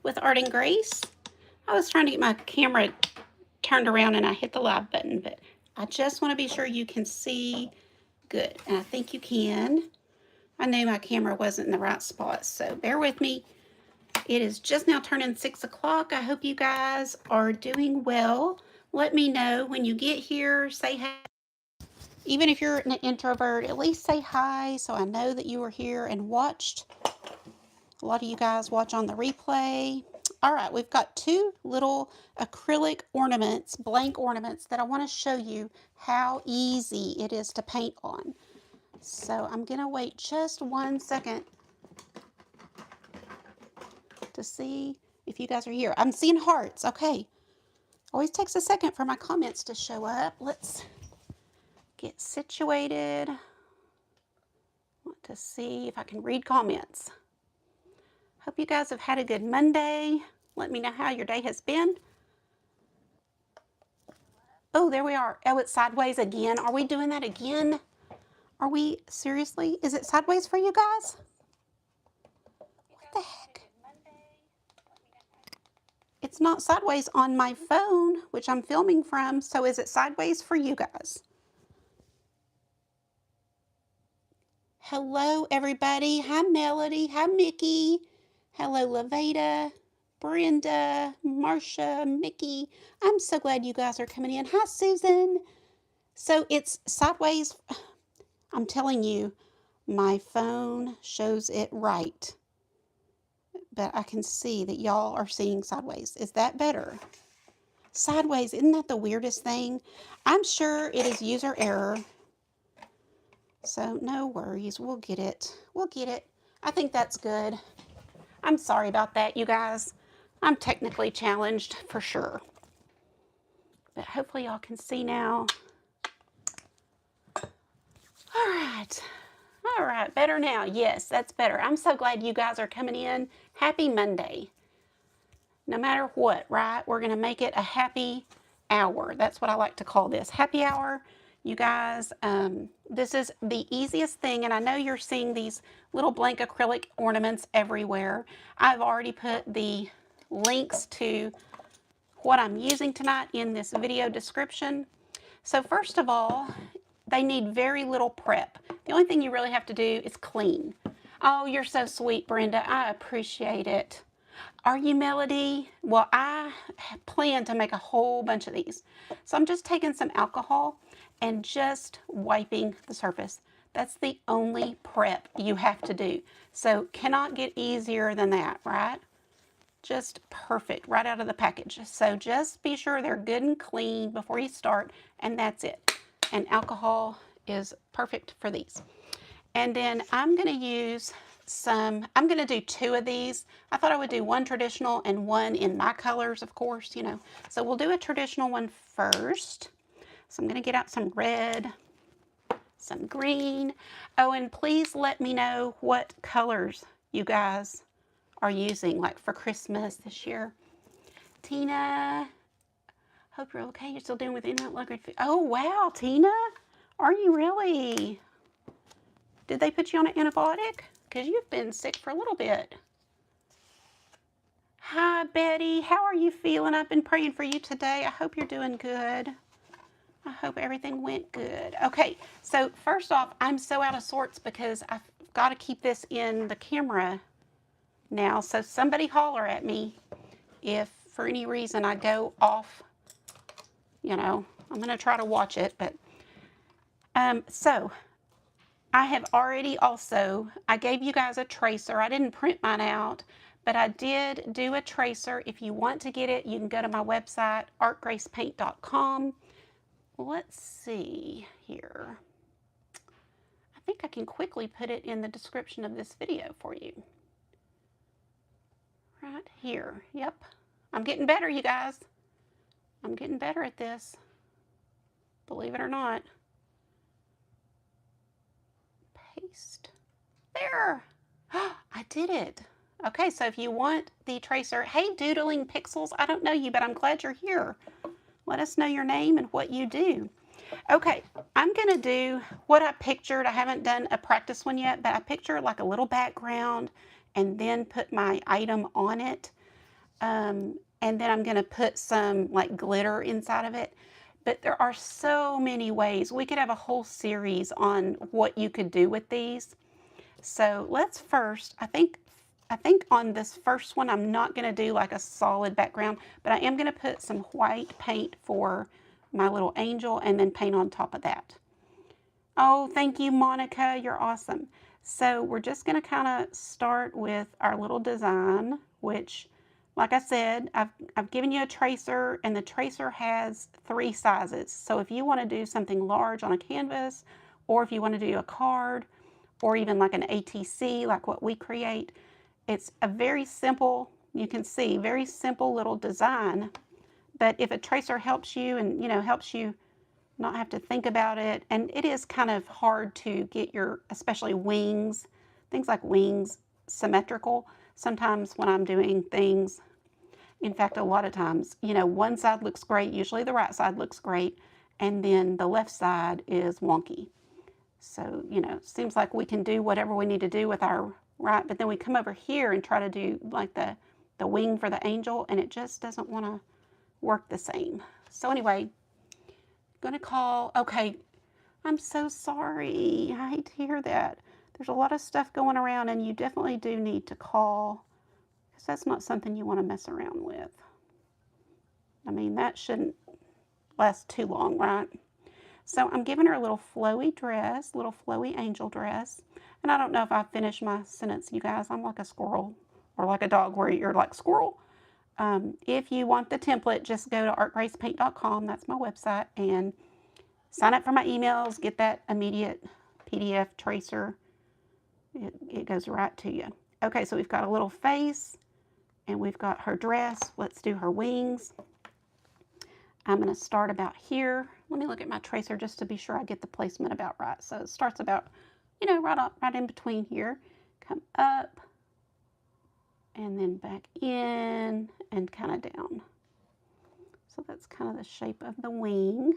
with Art and Grace. I was trying to get my camera turned around and I hit the live button, but I just want to be sure you can see good, and I think you can. I knew my camera wasn't in the right spot, so bear with me. It is just now turning 6 o'clock. I hope you guys are doing well. Let me know when you get here. Say hi. Even if you're an introvert, at least say hi so I know that you were here and watched. A lot of you guys watch on the replay. All right, we've got two little acrylic ornaments, blank ornaments, that I want to show you how easy it is to paint on. So I'm going to wait just 1 second to see if you guys are here. I'm seeing hearts. Okay. Always takes a second for my comments to show up. Let's get situated. Want to see if I can read comments. Hope you guys have had a good Monday. Let me know how your day has been. Oh, there we are. Oh, it's sideways again. Are we doing that again? Are we? Seriously? Is it sideways for you guys? What the heck? It's not sideways on my phone, which I'm filming from, so is it sideways for you guys? Hello, everybody. Hi, Melody. Hi, Mickey. Hello, Laveda, Brenda, Marcia, Mickey. I'm so glad you guys are coming in. Hi, Susan. So it's sideways. I'm telling you, my phone shows it right. But I can see that y'all are seeing sideways. Is that better? Sideways, isn't that the weirdest thing? I'm sure it is user error. So no worries, we'll get it. We'll get it. I think that's good. I'm sorry about that, you guys. I'm technically challenged for sure. But hopefully y'all can see now. All right. All right, better now. Yes, that's better. I'm so glad you guys are coming in. Happy Monday. No matter what, right? We're going to make it a happy hour. That's what I like to call this. Happy hour. You guys, this is the easiest thing, and I know you're seeing these little blank acrylic ornaments everywhere. I've already put the links to what I'm using tonight in this video description. So first of all, they need very little prep. The only thing you really have to do is clean. Oh, you're so sweet, Brenda. I appreciate it. Are you, Melody? Well, I plan to make a whole bunch of these. So I'm just taking some alcohol and just wiping the surface. That's the only prep you have to do. So cannot get easier than that, right? Just perfect right out of the package. So just be sure they're good and clean before you start, and that's it. And alcohol is perfect for these. And then I'm going to use I'm going to do two of these. I thought I would do one traditional and one in my colors, of course, you know. So we'll do a traditional one first. So I'm going to get out some red, some green. Oh, and please let me know what colors you guys are using, like for Christmas this year. Tina, hope you're okay. You're still dealing with internet lag. Oh, wow, Tina. Are you really? Did they put you on an antibiotic? Because you've been sick for a little bit. Hi, Betty. How are you feeling? I've been praying for you today. I hope you're doing good. I hope everything went good. Okay, so first off, I'm so out of sorts because I've got to keep this in the camera now. So somebody holler at me if for any reason I go off. You know, I'm going to try to watch it, but so I have already also, I gave you guys a tracer. I didn't print mine out, but I did do a tracer. If you want to get it, you can go to my website, artgracepaint.com. Let's see here. I think I can quickly put it in the description of this video for you. Right here. Yep. I'm getting better, you guys. I'm getting better at this. Believe it or not. Paste. There. I did it. Okay, so if you want the tracer, hey, Doodling Pixels, I don't know you, but I'm glad you're here. Let us know your name and what you do. Okay, I'm going to do what I pictured. I haven't done a practice one yet, but I pictured like a little background and then put my item on it. and then I'm going to put some like glitter inside of it. But there are so many ways. We could have a whole series on what you could do with these. So let's first, I think on this first one, I'm not going to do like a solid background, but I am going to put some white paint for my little angel and then paint on top of that. Oh, thank you, Monica. You're awesome. So we're just going to kind of start with our little design, which, like I said, I've given you a tracer, and the tracer has 3 sizes. So if you want to do something large on a canvas, or if you want to do a card, or even like an ATC, like what we create, it's a very simple, you can see, very simple little design. But if a tracer helps you and, helps you not have to think about it, and it is kind of hard to get your, especially wings, things like wings, symmetrical. Sometimes when I'm doing things, in fact, a lot of times, one side looks great, usually the right side looks great, and then the left side is wonky. So, seems like we can do whatever we need to do with our right, but then we come over here and try to do like the wing for the angel, and it just doesn't want to work the same. So anyway, going to call, okay, I'm so sorry. I hate to hear that. There's a lot of stuff going around, and you definitely do need to call, because that's not something you want to mess around with. I mean, that shouldn't last too long, right? So I'm giving her a little flowy dress, little flowy angel dress. And I don't know if I finished my sentence, you guys. I'm like a squirrel, or like a dog where you're like squirrel. If you want the template, just go to artgracepaint.com. That's my website. And sign up for my emails. Get that immediate PDF tracer. It goes right to you. Okay, so we've got a little face. And we've got her dress. Let's do her wings. I'm going to start about here. Let me look at my tracer just to be sure I get the placement about right. So it starts about, right in between here. Come up and then back in and kind of down. So that's kind of the shape of the wing.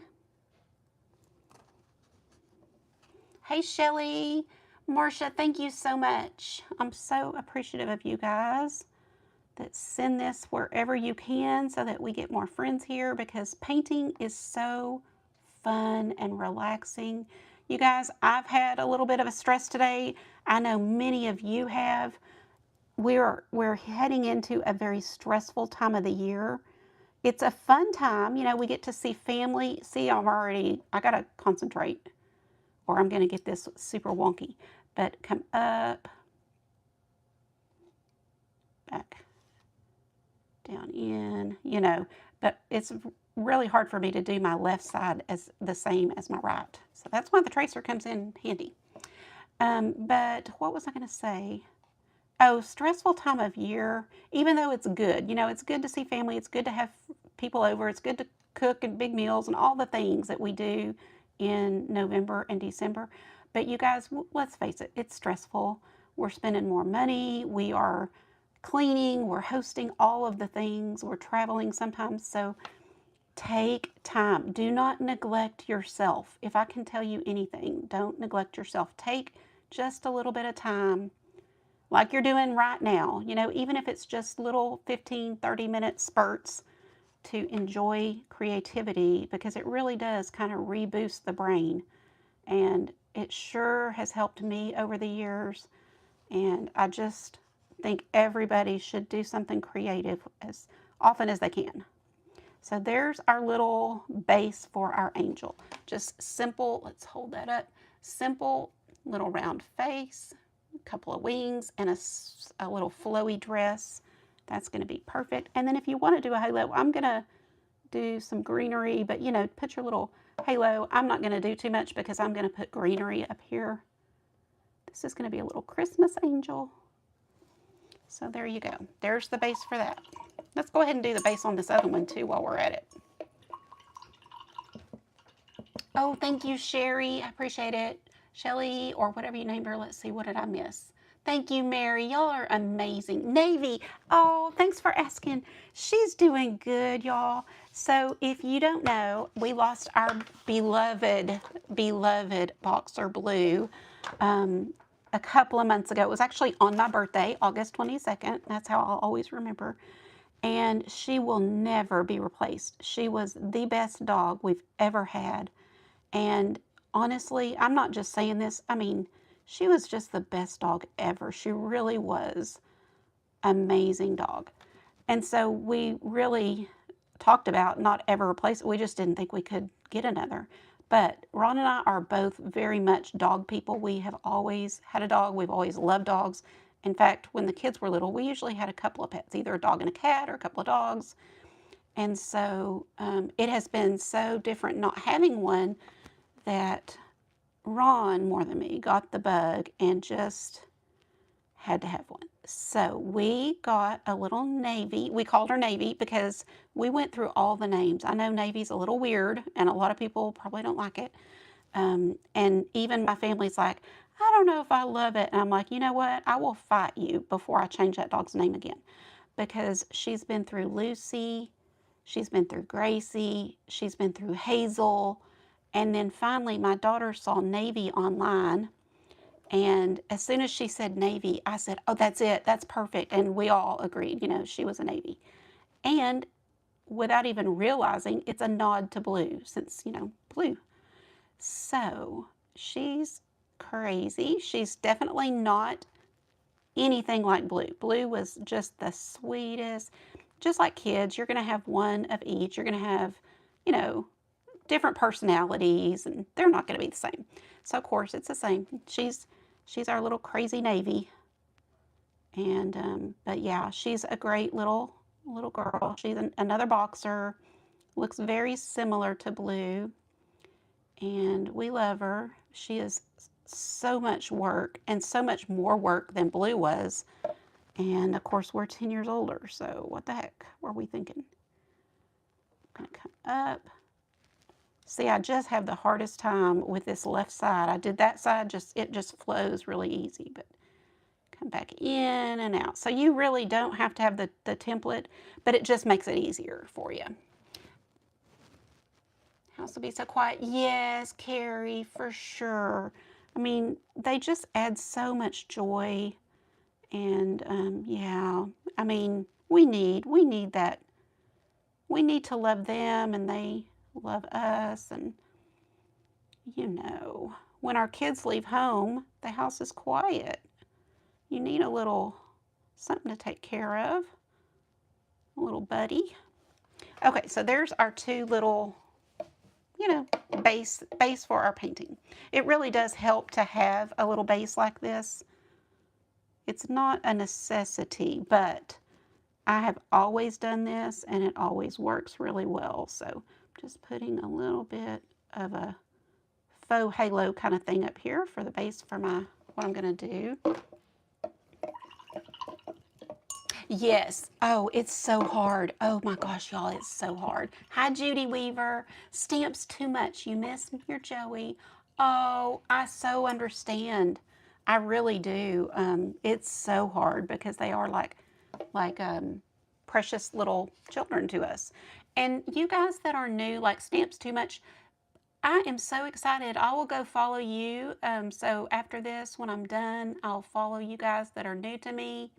Hey, Shelly. Marcia, thank you so much. I'm so appreciative of you guys that send this wherever you can so that we get more friends here, because painting is so fun and relaxing. You guys, I've had a little bit of a stress today. I know many of you have. We're heading into a very stressful time of the year. It's a fun time. We get to see family. See, I gotta concentrate or I'm gonna get this super wonky. But come up, back, down in, but it's really hard for me to do my left side as the same as my right. So that's why the tracer comes in handy. But what was I going to say? Oh, stressful time of year, even though it's good. It's good to see family. It's good to have people over. It's good to cook and big meals and all the things that we do in November and December. But you guys, let's face it, it's stressful. We're spending more money. We are cleaning, we're hosting all of the things, we're traveling sometimes. So take time. Do not neglect yourself. If I can tell you anything, don't neglect yourself. Take just a little bit of time like you're doing right now, even if it's just little 15, 30-minute spurts to enjoy creativity, because it really does kind of reboost the brain. And it sure has helped me over the years. And I just think everybody should do something creative as often as they can. So there's our little base for our angel. Just simple, let's hold that up, simple little round face, a couple of wings, and a little flowy dress. That's going to be perfect. And then if you want to do a halo, I'm going to do some greenery, but put your little halo. I'm not going to do too much because I'm going to put greenery up here. This is going to be a little Christmas angel. So there you go. There's the base for that. Let's go ahead and do the base on this other one too while we're at it. Oh, thank you, Sherry. I appreciate it. Shelly, or whatever you named her. Let's see, what did I miss? Thank you, Mary. Y'all are amazing. Navy, oh, thanks for asking. She's doing good, y'all. So if you don't know, we lost our beloved boxer blue a couple of months ago. It was actually on my birthday, August 22nd. That's how I'll always remember. and she will never be replaced. She was the best dog we've ever had. And honestly, I'm not just saying this. I mean, she was just the best dog ever. She really was amazing dog. And so we really talked about not ever replace it. We just didn't think we could get another. But Ron and I are both very much dog people. We have always had a dog. We've always loved dogs. In fact, when the kids were little, we usually had a couple of pets, either a dog and a cat or a couple of dogs. And so it has been so different not having one that Ron, more than me, got the bug and just had to have one. So we got a little Navy. We called her Navy because we went through all the names. I know Navy's a little weird and a lot of people probably don't like it. And even my family's like, I don't know if I love it. And I'm like, you know what? I will fight you before I change that dog's name again. Because she's been through Lucy, she's been through Gracie, she's been through Hazel. And then finally, my daughter saw Navy online. And as soon as she said Navy, I said, oh, that's it. That's perfect. And we all agreed, she was a Navy. And without even realizing, it's a nod to Blue since, Blue. So she's crazy. She's definitely not anything like Blue. Blue was just the sweetest. Just like kids, you're going to have one of each. You're going to have, different personalities, and they're not going to be the same. So of course it's the same. She's our little crazy Navy, and but yeah, she's a great little girl. She's another boxer. Looks very similar to Blue, and we love her. She is so much work, and so much more work than Blue was. And of course we're 10 years older, so what the heck were we thinking? I'm gonna come up. See, I just have the hardest time with this left side. I did that side, it just flows really easy, but come back in and out. So you really don't have to have the template, but it just makes it easier for you. House will be so quiet. Yes, Carrie, for sure. I mean, they just add so much joy, and yeah, I mean, we need that. We need to love them, and they love us, and when our kids leave home, the house is quiet. You need a little something to take care of, a little buddy. Okay, so there's our two little, base for our painting. It really does help to have a little base like this. It's not a necessity, but I have always done this and it always works really well. So just putting a little bit of a faux halo kind of thing up here for the base for what I'm going to do. Yes. Oh, it's so hard. Oh my gosh, y'all, it's so hard. Hi, Judy Weaver. Stamps too much. You miss your Joey. Oh, I so understand. I really do. It's so hard because they are like precious little children to us. And you guys that are new, like Stamps Too Much, I am so excited. I will go follow you. So after this, when I'm done, I'll follow you guys that are new to me.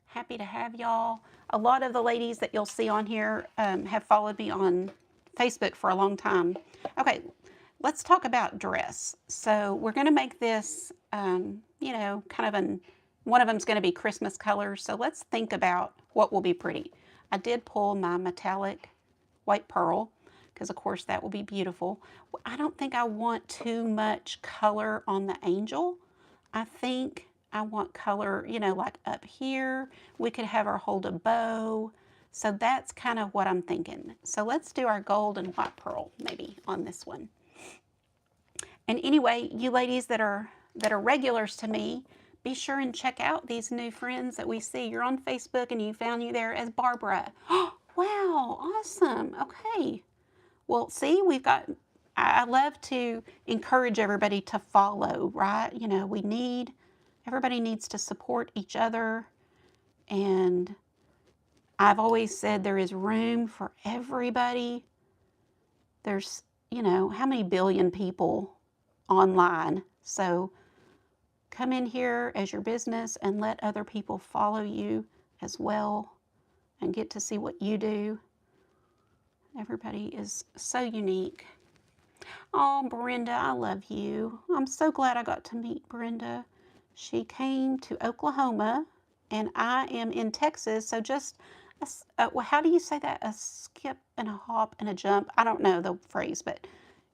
Happy to have y'all. A lot of the ladies that you'll see on here have followed me on Facebook for a long time. Okay, let's talk about dress. So we're going to make this, kind of one of them's going to be Christmas colors. So let's think about what will be pretty. I did pull my metallic white pearl because of course that will be beautiful. I don't think I want too much color on the angel. I think I want color, like up here. We could have her hold a bow. So that's kind of what I'm thinking. So let's do our gold and white pearl maybe on this one. And anyway, you ladies that are regulars to me, be sure and check out these new friends that we see. You're on Facebook and you found you there as Barbara. Oh, wow, awesome. Okay. Well, see, I love to encourage everybody to follow, right? Everybody needs to support each other. And I've always said there is room for everybody. There's, how many billion people online? So come in here as your business and let other people follow you as well. and get to see what you do. Everybody is so unique. Oh, Brenda, I love you. I'm so glad I got to meet Brenda. She came to Oklahoma, and I am in Texas, so just, well, how do you say that? A skip and a hop and a jump? I don't know the phrase, but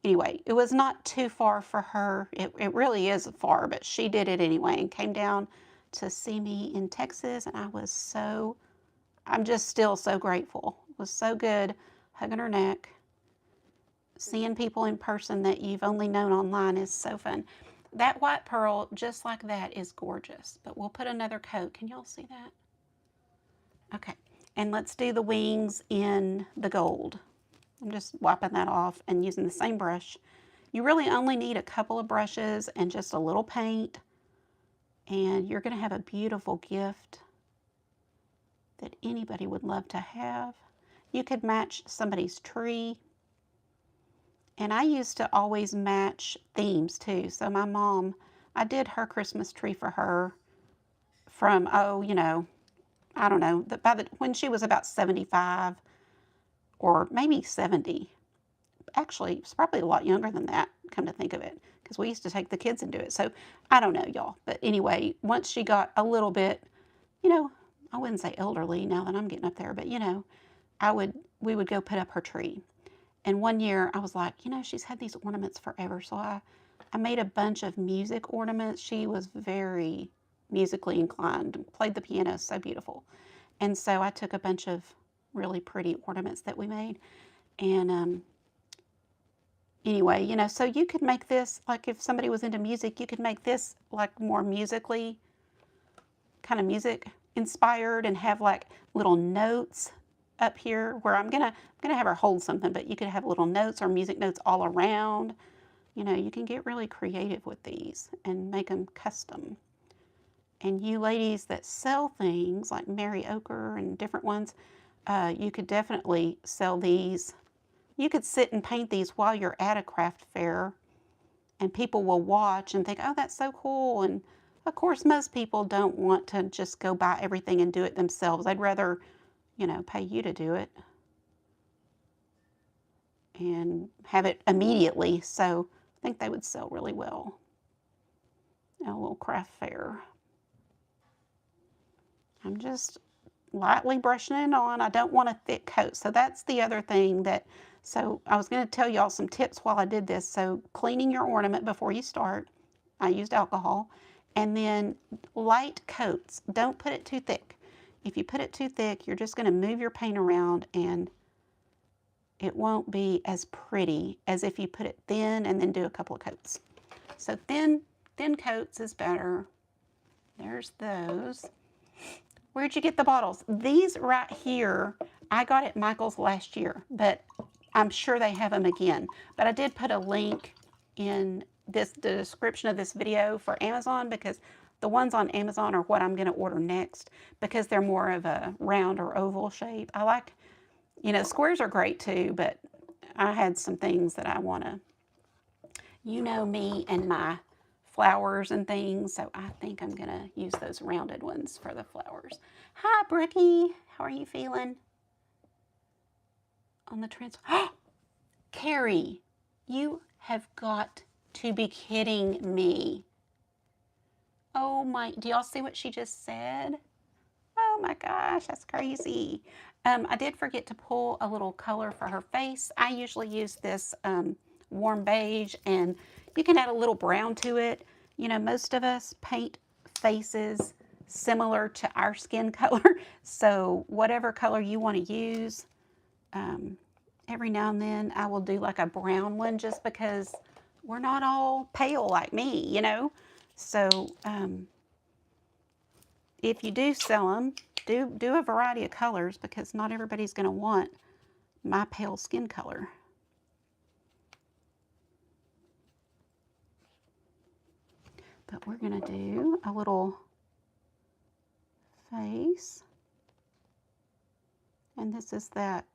anyway, it was not too far for her. It really is far, but she did it anyway and came down to see me in Texas, and I'm just still so grateful. It was so good hugging her neck. Seeing people in person that you've only known online is so fun. That white pearl, just like that, is gorgeous. But we'll put another coat. Can y'all see that? Okay. And let's do the wings in the gold. I'm just wiping that off and using the same brush. You really only need a couple of brushes and just a little paint. And you're going to have a beautiful gift that anybody would love to have. You could match somebody's tree. And I used to always match themes too. So my mom, I did her Christmas tree for her from, oh, you know, I don't know, when she was about 75 or maybe 70. Actually, it's probably a lot younger than that, come to think of it, because we used to take the kids and do it. So I don't know, y'all. But anyway, once she got a little bit, you know, I wouldn't say elderly now that I'm getting up there, but you know, we would go put up her tree. And one year I was like, you know, she's had these ornaments forever. So I made a bunch of music ornaments. She was very musically inclined, played the piano so beautiful. And so I took a bunch of really pretty ornaments that we made. And anyway, you know, so you could make this, like if somebody was into music, you could make this like more musically, kind of music inspired, and have like little notes up here where I'm gonna have her hold something, but you could have little notes or music notes all around. You know, you can get really creative with these and make them custom. And you ladies that sell things like Mary Ochre and different ones, you could definitely sell these. You could sit and paint these while you're at a craft fair, and people will watch and think, oh, that's so cool. And of course, most people don't want to just go buy everything and do it themselves. I'd rather, you know, pay you to do it and have it immediately. So I think they would sell really well at a little craft fair. I'm just lightly brushing it on. I don't want a thick coat. So that's the other thing so I was going to tell y'all some tips while I did this. So cleaning your ornament before you start. I used alcohol. And then light coats. Don't put it too thick. If you put it too thick, you're just going to move your paint around and it won't be as pretty as if you put it thin and then do a couple of coats. So thin coats is better. There's those. Where'd you get the bottles? These right here, I got at Michael's last year, but I'm sure they have them again. But I did put a link in the description of this video for Amazon, because the ones on Amazon are what I'm going to order next, because they're more of a round or oval shape. I like, you know, squares are great too, but I had some things that I want to, you know me and my flowers and things, so I think I'm going to use those rounded ones for the flowers. Hi, Brookie. How are you feeling on the transfer? Carrie, you have got to be kidding me. Oh my, do y'all see what she just said? Oh my gosh, that's crazy. I did forget to pull a little color for her face. I usually use this warm beige, and you can add a little brown to it. You know, most of us paint faces similar to our skin color. So whatever color you want to use, every now and then I will do like a brown one, just because we're not all pale like me, you know. So if you do sell them, do a variety of colors, because not everybody's going to want my pale skin color. But we're going to do a little face. And this is that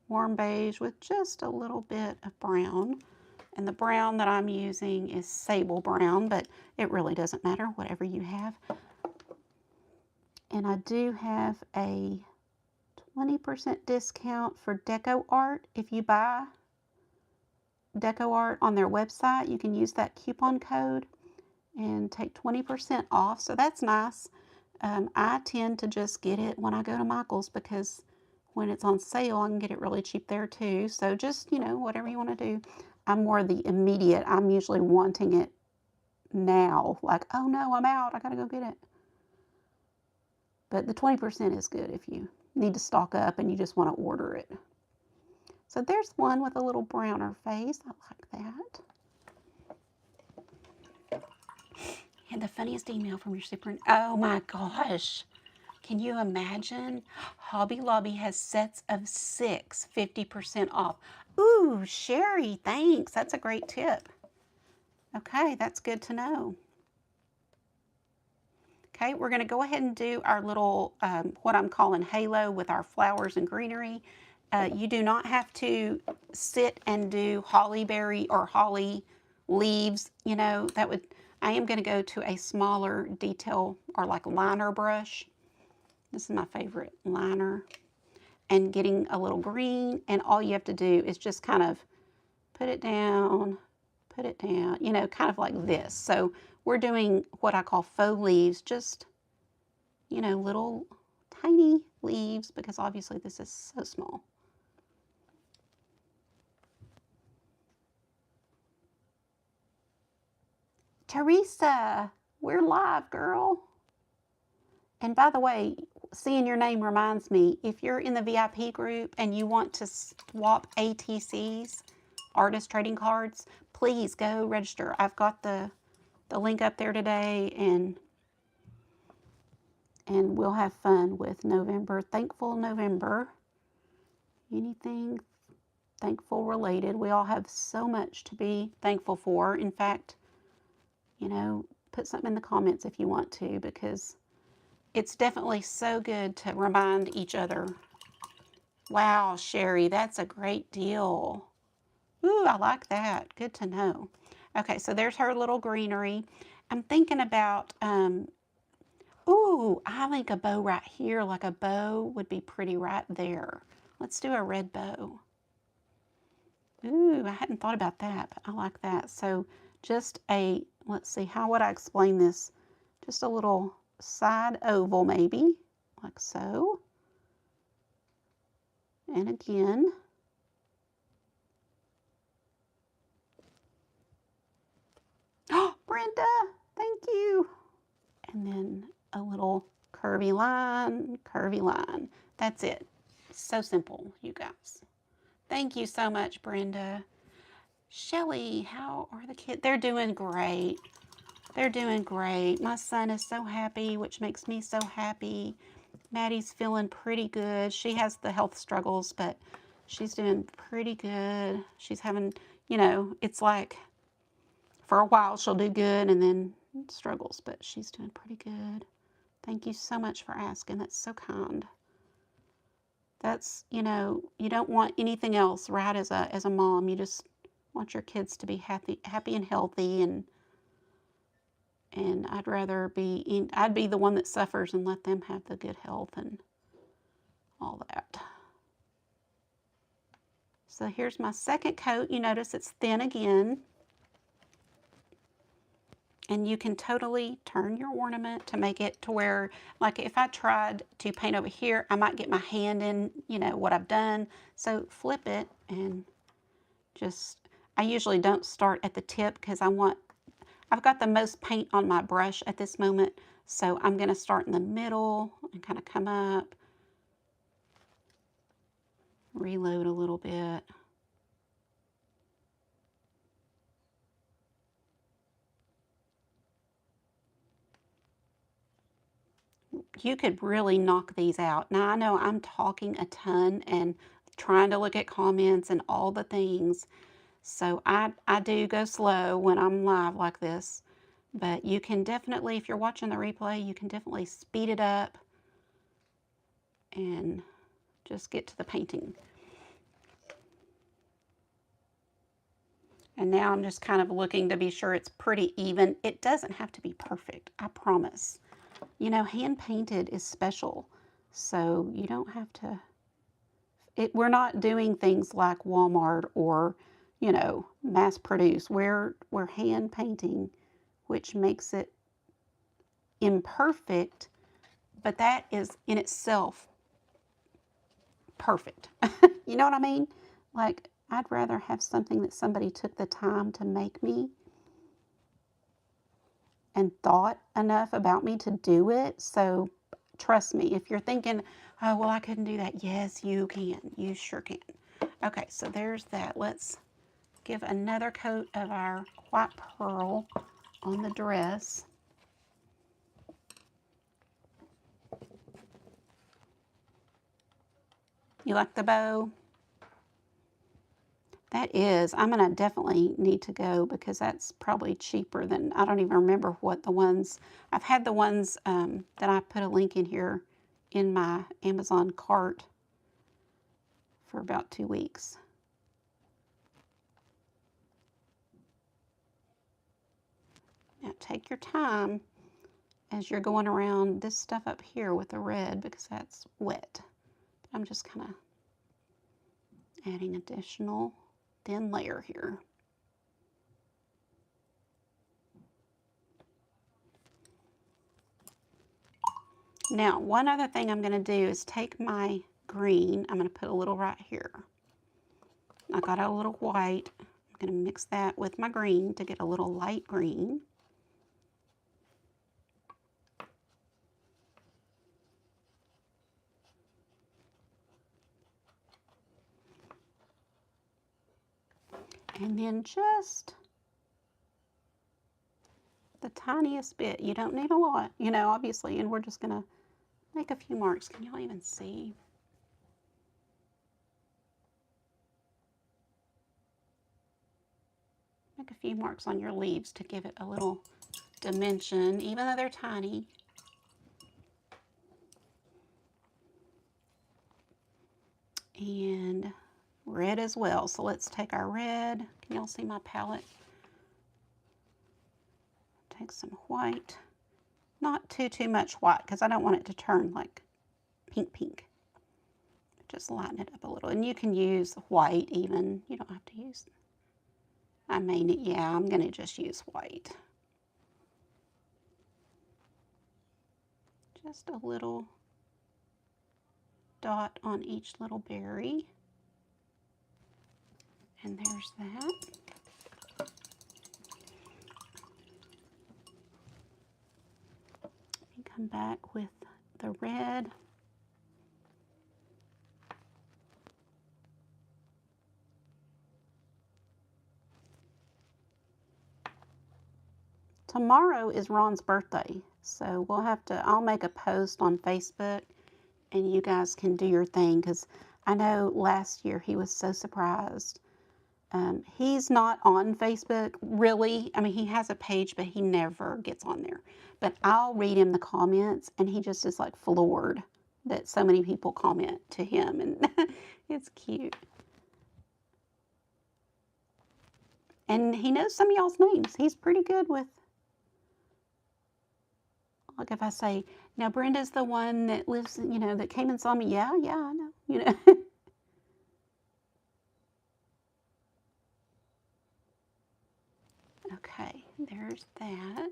warm beige with just a little bit of brown. And the brown that I'm using is sable brown, but it really doesn't matter, whatever you have. And I do have a 20% discount for Deco Art. If you buy Deco Art on their website, you can use that coupon code and take 20% off. So that's nice. I tend to just get it when I go to Michael's because when it's on sale, I can get it really cheap there too. So just, you know, whatever you want to do. I'm more the immediate. I'm usually wanting it now. Like, oh no, I'm out. I got to go get it. But the 20% is good if you need to stock up and you just want to order it. So there's one with a little browner face. I like that. And the funniest email from your super. Oh my gosh. Can you imagine? Hobby Lobby has sets of 6, 50% off. Ooh, Sherry, thanks. That's a great tip. Okay, that's good to know. Okay, we're going to go ahead and do our little, what I'm calling halo with our flowers and greenery. You do not have to sit and do holly berry or holly leaves. You know, that would, I am going to go to a smaller detail or like liner brush. This is my favorite liner. And getting a little green, and all you have to do is just kind of put it down, you know, kind of like this. So we're doing what I call faux leaves, just, you know, little tiny leaves, because obviously this is so small. Teresa, we're live, girl. And by the way, seeing your name reminds me, if you're in the VIP group and you want to swap ATCs, artist trading cards, please go register. I've got the link up there today, and we'll have fun with November. Thankful November. Anything thankful related. We all have so much to be thankful for. In fact, you know, put something in the comments if you want to, because it's definitely so good to remind each other. Wow, Sherry, that's a great deal. Ooh, I like that. Good to know. Okay, so there's her little greenery. I'm thinking about, ooh, I think a bow right here, like a bow would be pretty right there. Let's do a red bow. Ooh, I hadn't thought about that, but I like that. So just a, let's see, how would I explain this? Just a little side oval maybe, like so. And again. Oh, Brenda, thank you. And then a little curvy line, curvy line. That's it. So simple, you guys. Thank you so much, Brenda. Shelly, how are the kids? They're doing great. They're doing great. My son is so happy, which makes me so happy. Maddie's feeling pretty good. She has the health struggles, but she's doing pretty good. She's having, you know, it's like for a while she'll do good and then struggles, but she's doing pretty good. Thank you so much for asking. That's so kind. That's, you know, you don't want anything else, right? As a mom, you just want your kids to be happy and healthy, and I'd rather I'd be the one that suffers and let them have the good health and all that. So here's my second coat. You notice it's thin again. And you can totally turn your ornament to make it to where, like if I tried to paint over here, I might get my hand in, you know, what I've done. So flip it and just, I usually don't start at the tip because I've got the most paint on my brush at this moment. So I'm going to start in the middle and kind of come up, reload a little bit. You could really knock these out. Now I know I'm talking a ton and trying to look at comments and all the things. So I do go slow when I'm live like this. But you can definitely, if you're watching the replay, you can definitely speed it up and just get to the painting. And now I'm just kind of looking to be sure it's pretty even. It doesn't have to be perfect, I promise. You know, hand painted is special, so you don't have to we're not doing things like Walmart or, you know, mass produced. We're hand painting, which makes it imperfect, but that is in itself perfect. You know what I mean? Like, I'd rather have something that somebody took the time to make me and thought enough about me to do it. So trust me, if you're thinking, oh, well, I couldn't do that. Yes, you can. You sure can. Okay, so there's that. Let's give another coat of our white pearl on the dress. You like the bow? That is, I'm going to definitely need to go because that's probably cheaper than, I don't even remember what the ones, I've had the ones that I put a link in here in my Amazon cart for about 2 weeks. Now take your time as you're going around this stuff up here with the red because that's wet. I'm just kind of adding additional thin layer here. Now, one other thing I'm going to do is take my green. I'm going to put a little right here. I got a little white. I'm going to mix that with my green to get a little light green. And then just the tiniest bit. You don't need a lot, you know, obviously. And we're just going to make a few marks. Can y'all even see? Make a few marks on your leaves to give it a little dimension, even though they're tiny. And red as well. So let's take our red. Can y'all see my palette? Take some white. Not too much white because I don't want it to turn like pink. Just lighten it up a little. And you can use white even. You don't have to use, I mean, yeah, I'm going to just use white. Just a little dot on each little berry. And there's that. Come back with the red. Tomorrow is Ron's birthday, so we'll have to, I'll make a post on Facebook and you guys can do your thing because I know last year he was so surprised. He's not on Facebook really. I mean, he has a page, but he never gets on there. But I'll read him the comments and he just is like floored that so many people comment to him, and it's cute. And he knows some of y'all's names. He's pretty good with, like if I say, now Brenda's the one that lives, you know, that came and saw me. Yeah, I know, you know. Okay, there's that.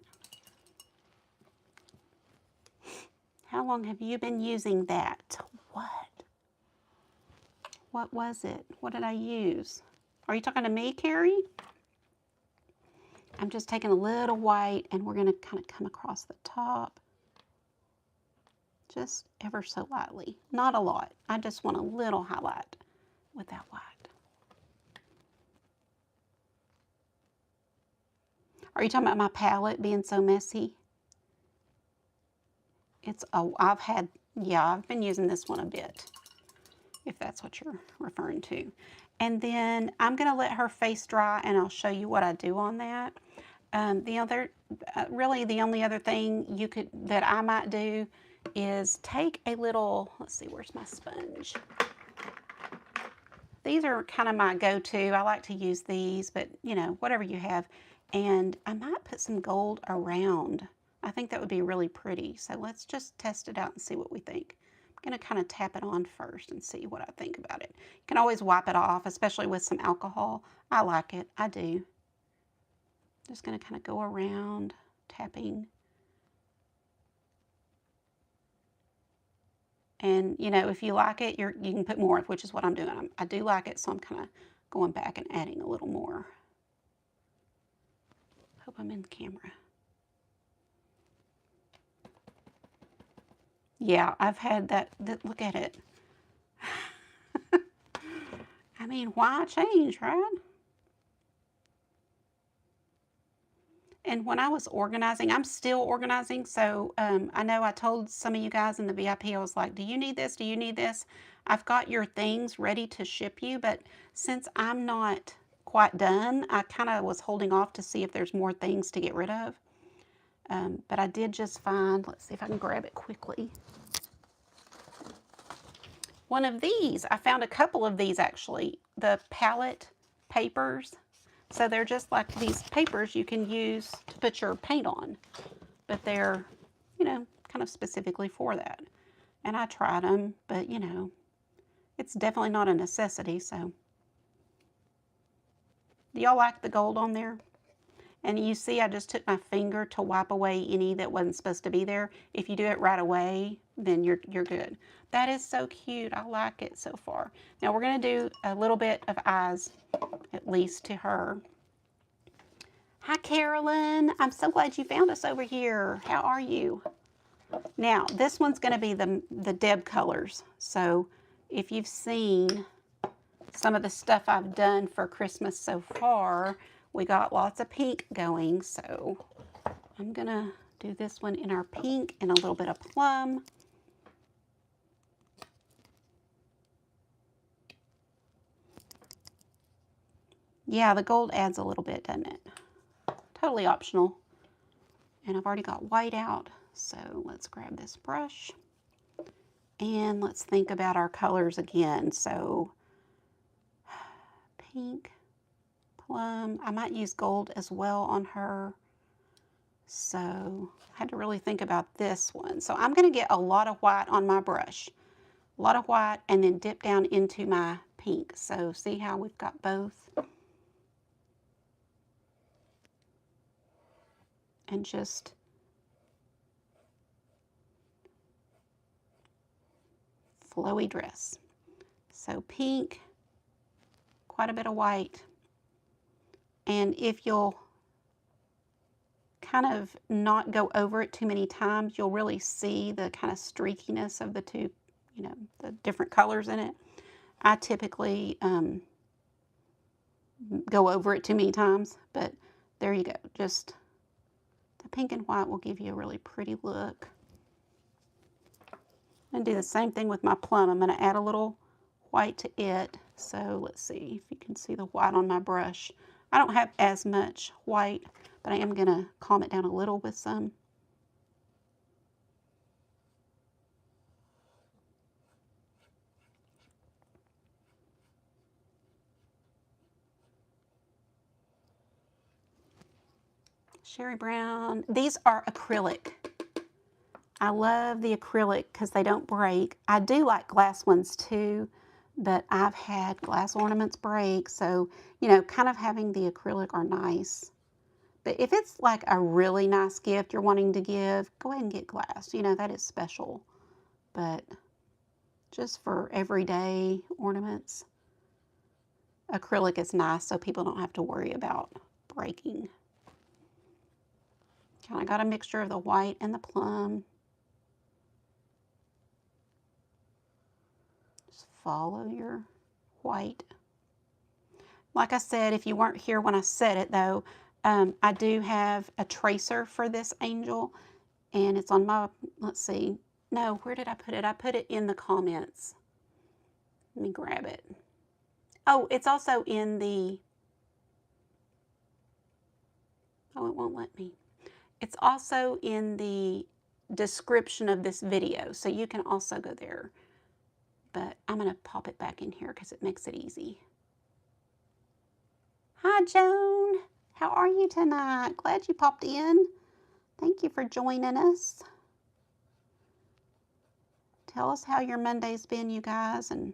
How long have you been using that? What was it? What did I use? Are you talking to me, Carrie? I'm just taking a little white and we're going to kind of come across the top. Just ever so lightly. Not a lot. I just want a little highlight with that white. Are you talking about my palette being so messy? It's, oh, I've been using this one a bit, if that's what you're referring to. And then I'm going to let her face dry and I'll show you what I do on that. Really the only other thing that I might do is take a little, let's see, where's my sponge? These are kind of my go-to. I like to use these, but you know, whatever you have. And I might put some gold around. I think that would be really pretty. So let's just test it out and see what we think. I'm going to kind of tap it on first and see what I think about it. You can always wipe it off, especially with some alcohol. I like it. I do. Just going to kind of go around tapping. And, you know, if you like it, you can put more, which is what I'm doing. I do like it, so I'm kind of going back and adding a little more. Hope I'm in the camera. Yeah, I've had that look at it. I mean, why change, right? And when I was organizing, I'm still organizing, so I know I told some of you guys in the VIP, I was like, do you need this? Do you need this? I've got your things ready to ship you, but since I'm not quite done, I kind of was holding off to see if there's more things to get rid of. But I did just find, let's see if I can grab it quickly. One of these, I found a couple of these actually, the palette papers. So they're just like these papers you can use to put your paint on, but they're, you know, kind of specifically for that. And I tried them, but you know, it's definitely not a necessity. So do y'all like the gold on there? And you see, I just took my finger to wipe away any that wasn't supposed to be there. If you do it right away, then you're good. That is so cute. I like it so far. Now we're going to do a little bit of eyes, at least to her. Hi, Carolyn. I'm so glad you found us over here. How are you? Now, this one's going to be the Deb colors. So if you've seen some of the stuff I've done for Christmas so far, we got lots of pink going. So I'm going to do this one in our pink and a little bit of plum. Yeah, the gold adds a little bit, doesn't it? Totally optional. And I've already got white out, so let's grab this brush. And let's think about our colors again. So pink, plum, I might use gold as well on her. So I had to really think about this one. So I'm going to get a lot of white on my brush. A lot of white and then dip down into my pink. So see how we've got both? And just flowy dress. So pink, quite a bit of white. And if you'll kind of not go over it too many times, you'll really see the kind of streakiness of the two, you know, the different colors in it. I typically go over it too many times, but there you go. Just the pink and white will give you a really pretty look. And do the same thing with my plum. I'm going to add a little white to it. So let's see if you can see the white on my brush. I don't have as much white, but I am going to calm it down a little with some. Sherry brown. These are acrylic. I love the acrylic because they don't break. I do like glass ones too, but I've had glass ornaments break. So, you know, kind of having the acrylic are nice. But if it's like a really nice gift you're wanting to give, go ahead and get glass. You know, that is special. But just for everyday ornaments, acrylic is nice so people don't have to worry about breaking. Kind of got a mixture of the white and the plum. Just follow your white. Like I said, if you weren't here when I said it though, I do have a tracer for this angel, and it's on my, let's see, no, where did I put it? I put it in the comments. Let me grab it. Oh, it's also in the, oh, it won't let me. It's also in the description of this video, so you can also go there. But I'm going to pop it back in here because it makes it easy. Hi, Joan. How are you tonight? Glad you popped in. Thank you for joining us. Tell us how your Monday's been, you guys, and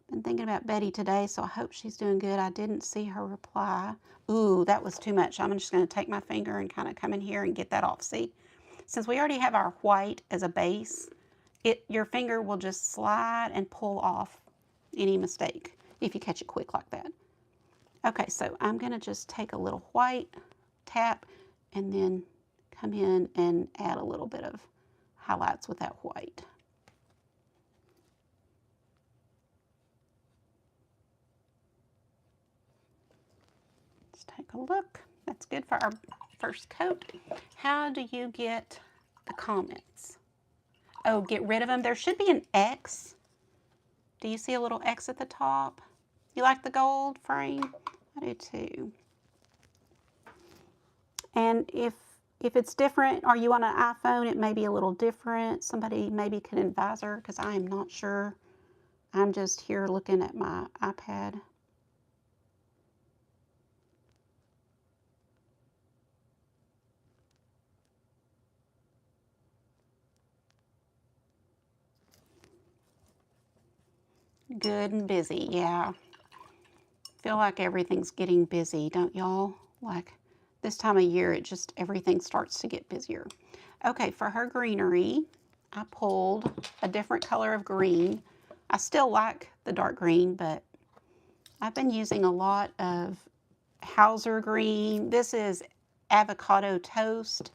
been thinking about Betty today, so I hope she's doing good. I didn't see her reply. Ooh, that was too much. I'm just going to take my finger and kind of come in here and get that off. See, since we already have our white as a base, your finger will just slide and pull off any mistake if you catch it quick like that. Okay, so I'm going to just take a little white, tap, and then come in and add a little bit of highlights with that white. Let's take a look. That's good for our first coat. How do you get the comments? Oh, get rid of them. There should be an X. Do you see a little X at the top? You like the gold frame? I do too. And if it's different, are you on an iPhone, it may be a little different. Somebody maybe can advise her because I am not sure. I'm just here looking at my iPad. Good and busy, yeah. Feel like everything's getting busy, don't y'all? Like this time of year, everything starts to get busier. Okay, for her greenery, I pulled a different color of green. I still like the dark green, but I've been using a lot of Hauser green. This is avocado toast,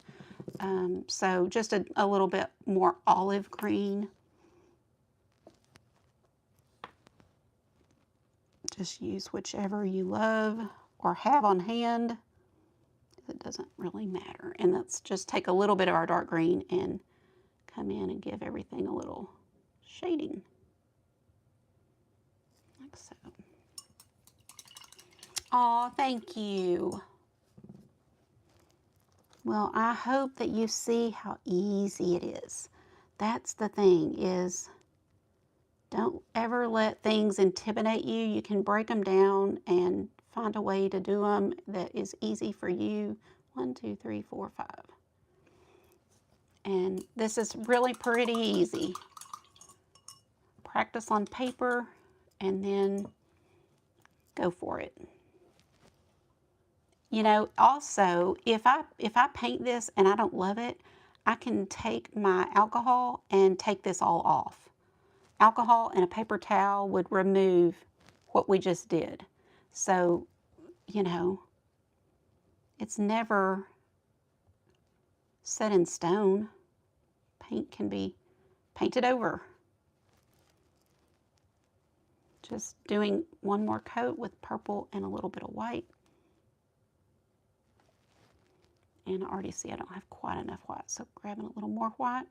so just a little bit more olive green. Just use whichever you love or have on hand. It doesn't really matter. And let's just take a little bit of our dark green and come in and give everything a little shading. Like so. Aw, thank you. Well, I hope that you see how easy it is. That's the thing, is don't ever let things intimidate you. You can break them down and find a way to do them that is easy for you. 1, 2, 3, 4, 5. And this is really pretty easy. Practice on paper and then go for it. You know, also, if I paint this and I don't love it, I can take my alcohol and take this all off. Alcohol and a paper towel would remove what we just did. So, you know, it's never set in stone. Paint can be painted over. Just doing one more coat with purple and a little bit of white. And I already see I don't have quite enough white, so grabbing a little more white.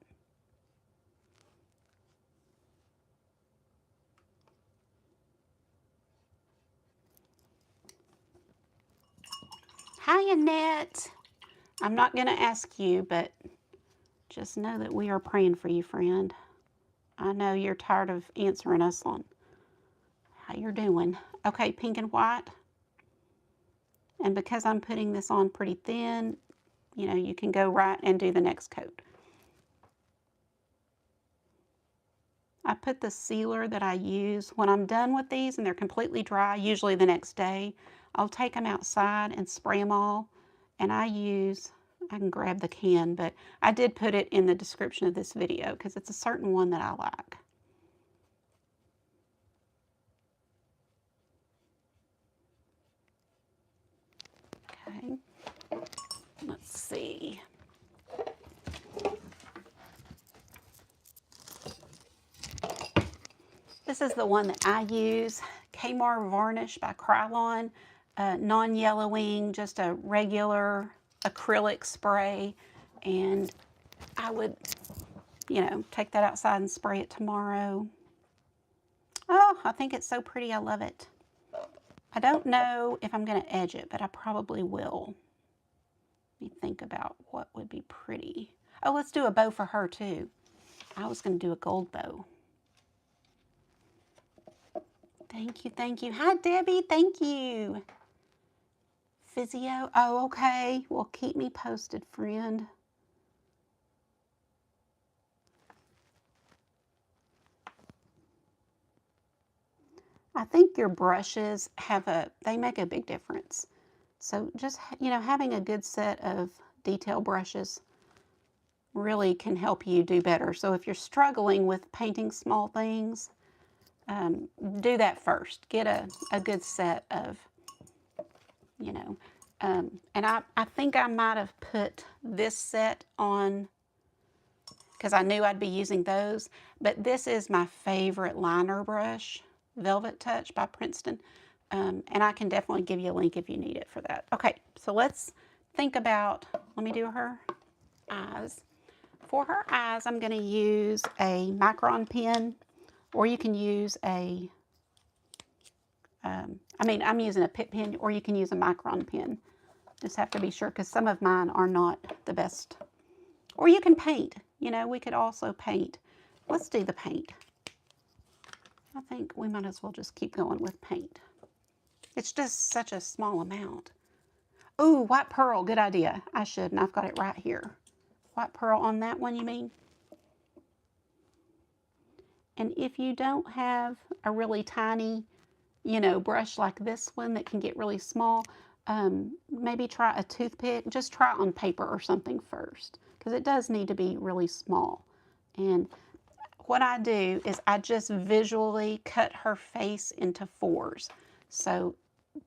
Hi, Annette. I'm not going to ask you, but just know that we are praying for you, friend. I know you're tired of answering us on how you're doing. Okay, pink and white. And because I'm putting this on pretty thin, you know, you can go right and do the next coat. I put the sealer that I use when I'm done with these and they're completely dry, usually the next day. I'll take them outside and spray them all. And I can grab the can, but I did put it in the description of this video because it's a certain one that I like. Okay, let's see. This is the one that I use, Kmart Varnish by Krylon, non-yellowing, just a regular acrylic spray. And I would, you know, take that outside and spray it tomorrow. Oh, I think it's so pretty. I love it. I don't know if I'm going to edge it, but I probably will. Let me think about what would be pretty. Oh, let's do a bow for her too. I was going to do a gold bow. Thank you, thank you. Hi, Debbie, thank you. Physio, oh, okay. Well, keep me posted, friend. I think your brushes they make a big difference. So just, having a good set of detail brushes really can help you do better. So if you're struggling with painting small things, do that first. Get a good set of, and I think I might have put this set on because I knew I'd be using those, but this is my favorite liner brush, Velvet Touch by Princeton, and I can definitely give you a link if you need it for that. Okay, so let's think about, let me do her eyes. For her eyes, I'm going to use a micron pen, or you can use I'm using a Pitt pen, or you can use a micron pen. Just have to be sure, because some of mine are not the best. Or you can paint. We could also paint. Let's do the paint. I think we might as well just keep going with paint. It's just such a small amount. Ooh, white pearl, good idea. I should, and I've got it right here. White pearl on that one, you mean? And if you don't have a really tiny, brush like this one that can get really small, maybe try a toothpick. Just try it on paper or something first, because it does need to be really small. And what I do is I just visually cut her face into fours. So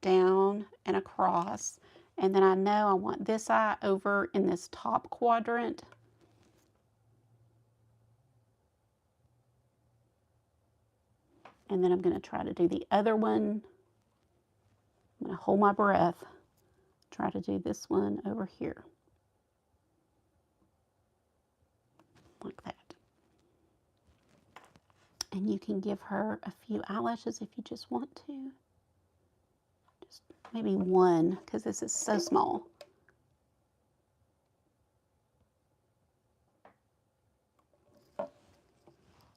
down and across. And then I know I want this eye over in this top quadrant. And then I'm going to try to do the other one. I'm going to hold my breath. Try to do this one over here. Like that. And you can give her a few eyelashes if you just want to. Just maybe one, because this is so small.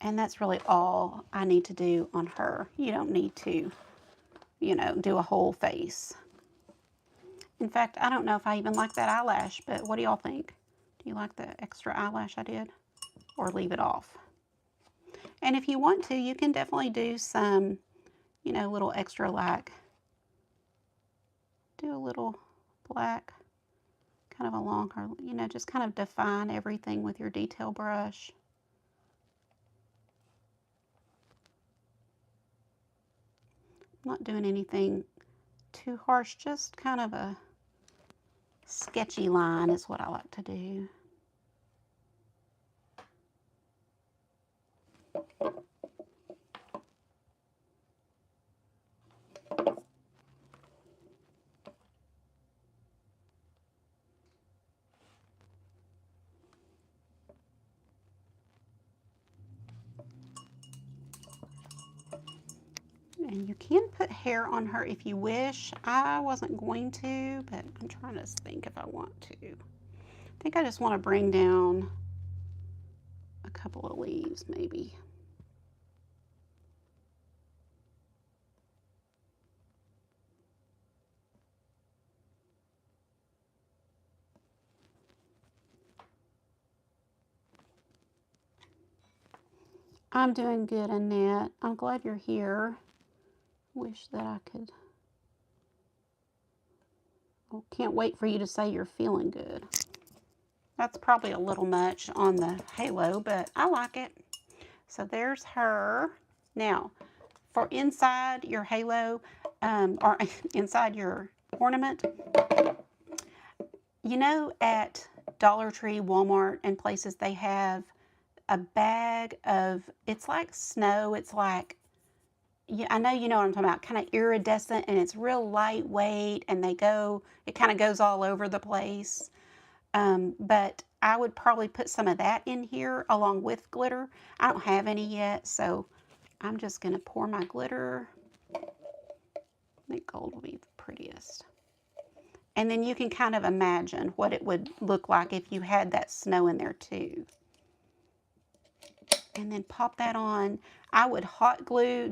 And that's really all I need to do on her. You don't need to, do a whole face. In fact, I don't know if I even like that eyelash, but what do y'all think? Do you like the extra eyelash I did? Or leave it off? And if you want to, you can definitely do some, little extra, like, do a little black kind of along her, just kind of define everything with your detail brush. I'm not doing anything too harsh, just kind of a sketchy line is what I like to do. And you can put hair on her if you wish. I wasn't going to, but I'm trying to think if I want to. I think I just want to bring down a couple of leaves, maybe. I'm doing good, Annette. I'm glad you're here. Wish that I could. Well, can't wait for you to say you're feeling good. That's probably a little much on the halo, but I like it. So there's her. Now, for inside your halo, or inside your ornament, at Dollar Tree, Walmart, and places, they have a bag of, it's like snow, it's like, I know you know what I'm talking about, kind of iridescent, and it's real lightweight, and it kind of goes all over the place. But I would probably put some of that in here along with glitter. I don't have any yet, so I'm just going to pour my glitter. I think gold will be the prettiest. And then you can kind of imagine what it would look like if you had that snow in there too. And then pop that on. I would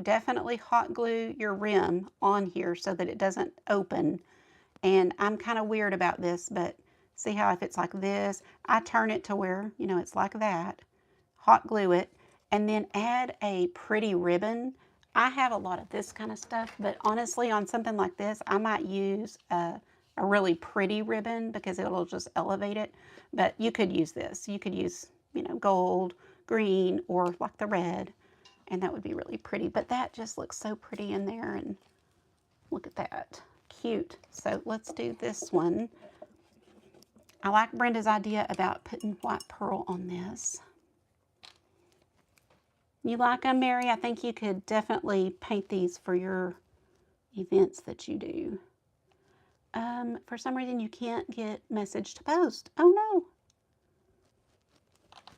definitely hot glue your rim on here so that it doesn't open. And I'm kind of weird about this, but see how if it's like this, I turn it to where, it's like that. Hot glue it, and then add a pretty ribbon I have a lot of this kind of stuff, but honestly, on something like this, I might use a really pretty ribbon because it'll just elevate it. But you could use this. You could use, gold, green, or like the red, and that would be really pretty. But that just looks so pretty in there, and look at that. Cute. So let's do this one. I like Brenda's idea about putting white pearl on this. You like them, Mary? I think you could definitely paint these for your events that you do. For some reason you can't get message to post. Oh no.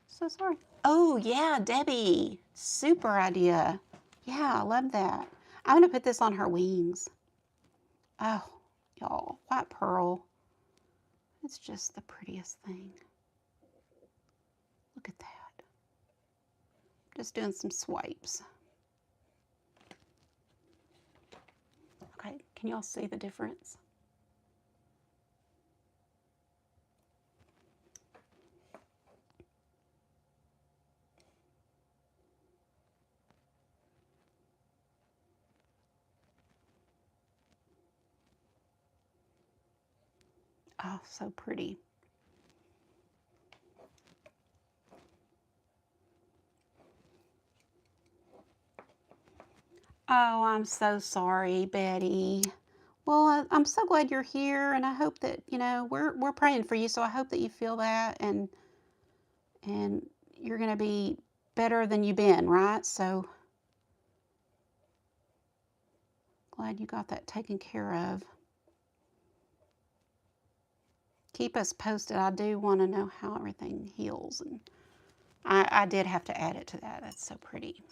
So sorry. Oh yeah, Debbie. Super idea. Yeah, I love that. I'm gonna put this on her wings. Oh, y'all, white pearl. It's just the prettiest thing. Look at that. Just doing some swipes. Okay, can y'all see the difference? Oh, so pretty. Oh, I'm so sorry, Betty. Well, I'm so glad you're here, and I hope that, we're praying for you, so I hope that you feel that, and you're going to be better than you've been, right? So glad you got that taken care of. Keep us posted. I do want to know how everything heals, and I did have to add it to that. That's so pretty.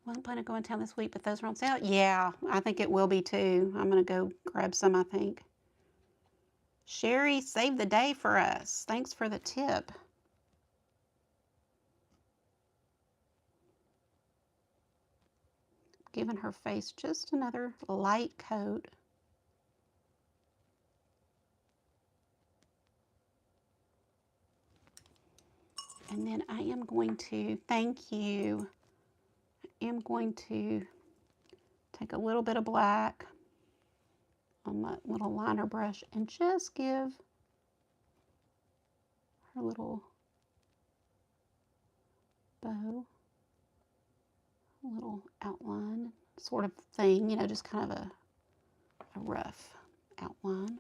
Wasn't planning to go in town this week, but those are on sale. Yeah, I think it will be too. I'm going to go grab some, I think. Sherry saved the day for us. Thanks for the tip. Giving her face just another light coat. And then I am going to, thank you, I am going to take a little bit of black on my little liner brush and just give her little bow a little outline sort of thing, just kind of a rough outline.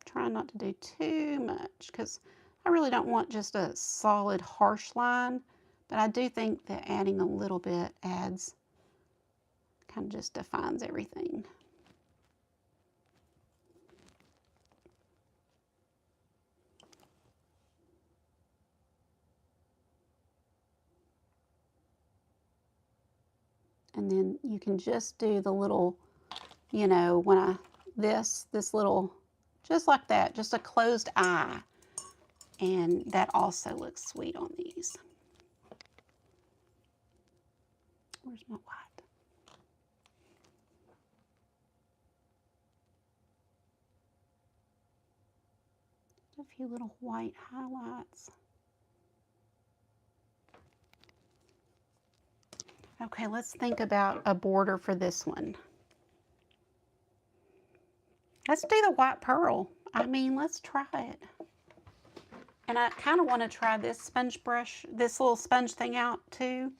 Trying not to do too much because I really don't want just a solid harsh line, but I do think that adding a little bit adds, kind of just defines everything. And then you can just do the little, when this little, just like that, just a closed eye. And that also looks sweet on these. Where's my white? A few little white highlights. Okay, let's think about a border for this one. Let's do the white pearl. I mean, let's try it. And I kind of want to try this sponge brush, this little sponge thing out too,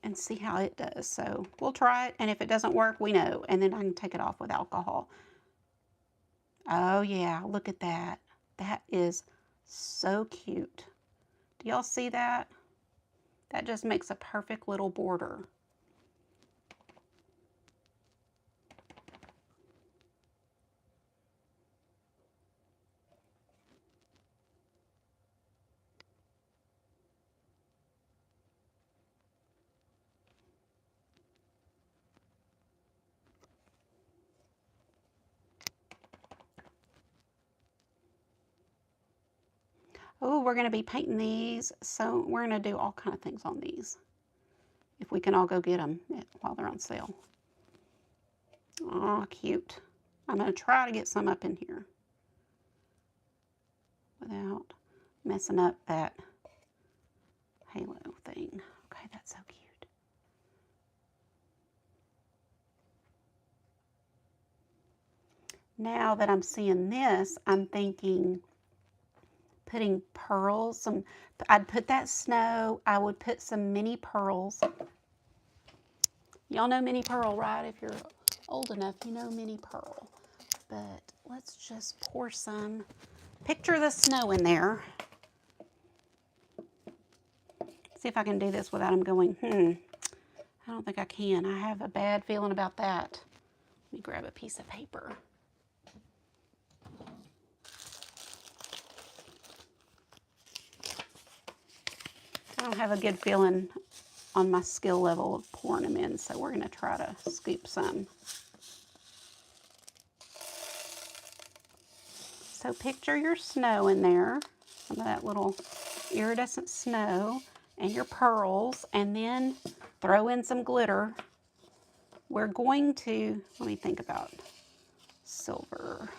and see how it does. So we'll try it, and if it doesn't work, we know, and then I can take it off with alcohol. Oh yeah, look at that. That is so cute. Do y'all see that? That just makes a perfect little border. Oh, we're going to be painting these, so we're going to do all kind of things on these. if we can all go get them while they're on sale. Oh, cute. I'm going to try to get some up in here without messing up that halo thing. Okay, that's so cute. Now that I'm seeing this, I'm thinking putting pearls. I'd put that snow. I would put some mini pearls. Y'all know mini pearl, right? If you're old enough, you know mini pearl. But let's just pour some. Picture the snow in there. See if I can do this without them going, I don't think I can. I have a bad feeling about that. Let me grab a piece of paper. I don't have a good feeling on my skill level of pouring them in, so we're going to try to scoop some. So picture your snow in there, some of that little iridescent snow, and your pearls, and then throw in some glitter. We're going to, let me think about silver.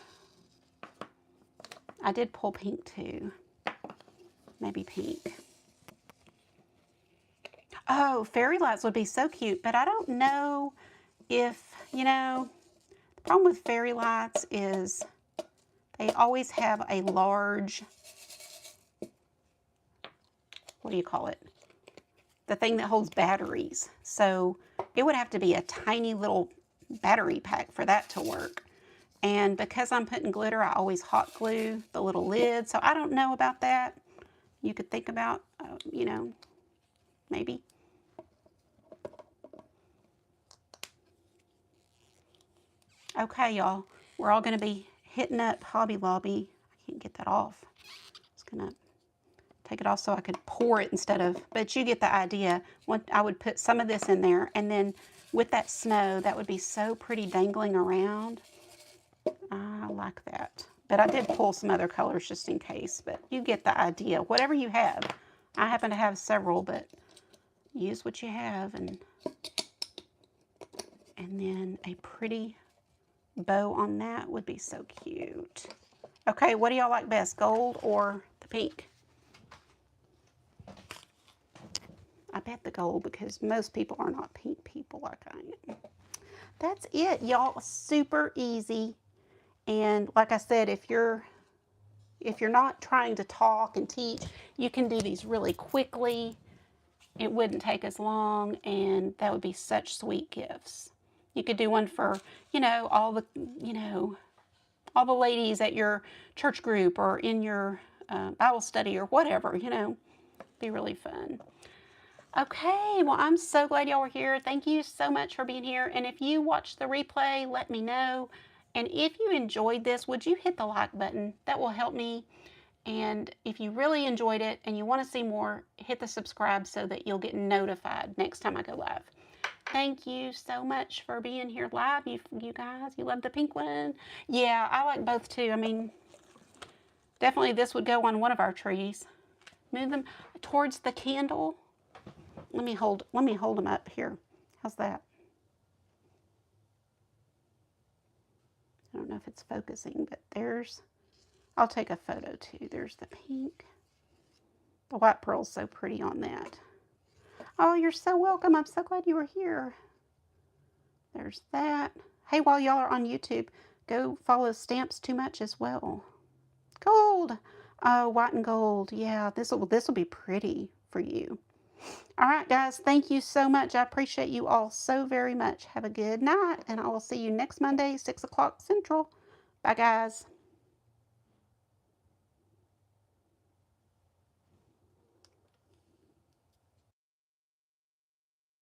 I did pull pink too. Maybe pink. Oh, fairy lights would be so cute, but I don't know if, the problem with fairy lights is they always have a large, what do you call it? The thing that holds batteries. So it would have to be a tiny little battery pack for that to work. And because I'm putting glitter, I always hot glue the little lid. So I don't know about that. You could think about, maybe. Okay, y'all. We're all going to be hitting up Hobby Lobby. I can't get that off. Just going to take it off so I could pour it instead of, but you get the idea. I would put some of this in there, and then with that snow, that would be so pretty dangling around. I like that. But I did pull some other colors just in case, but you get the idea. Whatever you have. I happen to have several, but use what you have, and then a pretty bow on that would be so cute. Okay, what do y'all like best, gold or the pink? I bet the gold, because most people are not pink people like I am. That's it, y'all. Super easy. And like I said, if you're not trying to talk and teach, you can do these really quickly. It wouldn't take as long, and that would be such sweet gifts. You could do one for, all the ladies at your church group or in your Bible study or whatever, be really fun. Okay, well, I'm so glad y'all were here. Thank you so much for being here. And if you watched the replay, let me know. And if you enjoyed this, would you hit the like button? That will help me. And if you really enjoyed it and you want to see more, hit the subscribe so that you'll get notified next time I go live. Thank you so much for being here live. You guys, you love the pink one? Yeah, I like both too. I mean, definitely this would go on one of our trees. Move them towards the candle. Let me hold them up here. How's that? I don't know if it's focusing, but I'll take a photo too. There's the pink. The white pearl's so pretty on that. Oh, you're so welcome. I'm so glad you were here. There's that. Hey, while y'all are on YouTube, go follow Stamps Too Much as well. Gold. Oh, white and gold. Yeah, this will be pretty for you. All right, guys, thank you so much. I appreciate you all so very much. Have a good night, and I will see you next Monday, 6 o'clock Central. Bye, guys.